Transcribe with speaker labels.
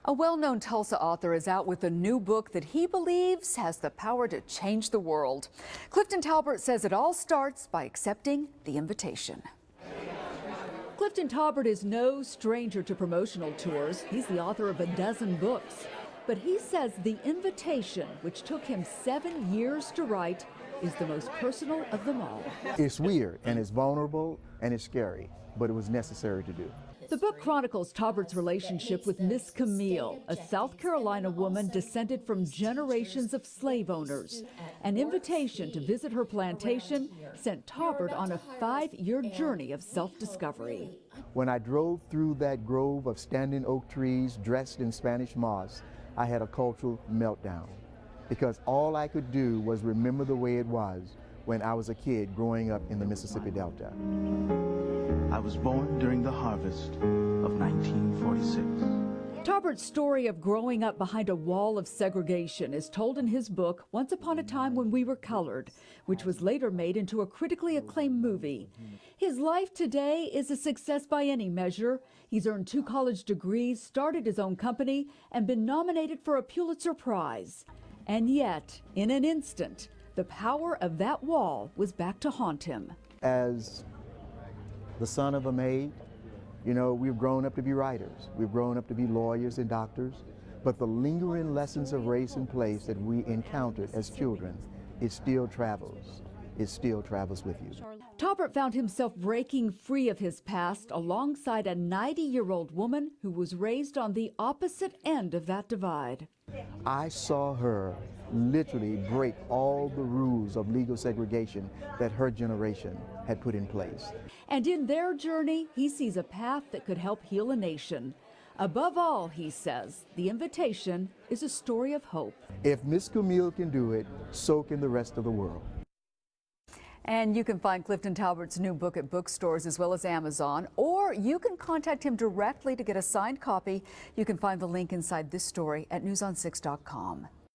Speaker 1: A well-known Tulsa author is out with a new book that he believes has the power to change the world. Clifton Taulbert says it all starts by accepting the invitation.
Speaker 2: Clifton Taulbert is no stranger to promotional tours. He's the author of a dozen books. But he says the invitation, which took him 7 years to write, is the most personal of them all.
Speaker 3: It's weird and it's vulnerable and it's scary, but it was necessary to do.
Speaker 2: The book chronicles Taulbert's relationship with Miss Camille, a South Carolina woman descended from generations of slave owners. An invitation to visit her plantation sent Taulbert on a 5-year journey of self-discovery.
Speaker 3: When I drove through that grove of standing oak trees dressed in Spanish moss, I had a cultural meltdown because all I could do was remember the way it was when I was a kid growing up in the Mississippi Delta.
Speaker 4: I was born during the harvest of 1946.
Speaker 2: Taulbert's story of growing up behind a wall of segregation is told in his book, Once Upon a Time When We Were Colored, which was later made into a critically acclaimed movie. His life today is a success by any measure. He's earned 2 college degrees, started his own company, and been nominated for a Pulitzer Prize. And yet, in an instant, the power of that wall was back to haunt him.
Speaker 3: As the son of a maid, you know, we've grown up to be writers. We've grown up to be lawyers and doctors. But the lingering lessons of race and place that we encountered as children, it still travels. It still travels with you.
Speaker 2: Taulbert found himself breaking free of his past alongside a 90-year-old woman who was raised on the opposite end of that divide.
Speaker 3: I saw her literally break all the rules of legal segregation that her generation had put in place.
Speaker 2: And in their journey, he sees a path that could help heal a nation. Above all, he says, the invitation is a story of hope.
Speaker 3: If Miss Camille can do it, so can the rest of the world.
Speaker 1: And you can find Clifton Taulbert's new book at bookstores as well as Amazon, or you can contact him directly to get a signed copy. You can find the link inside this story at newson6.com.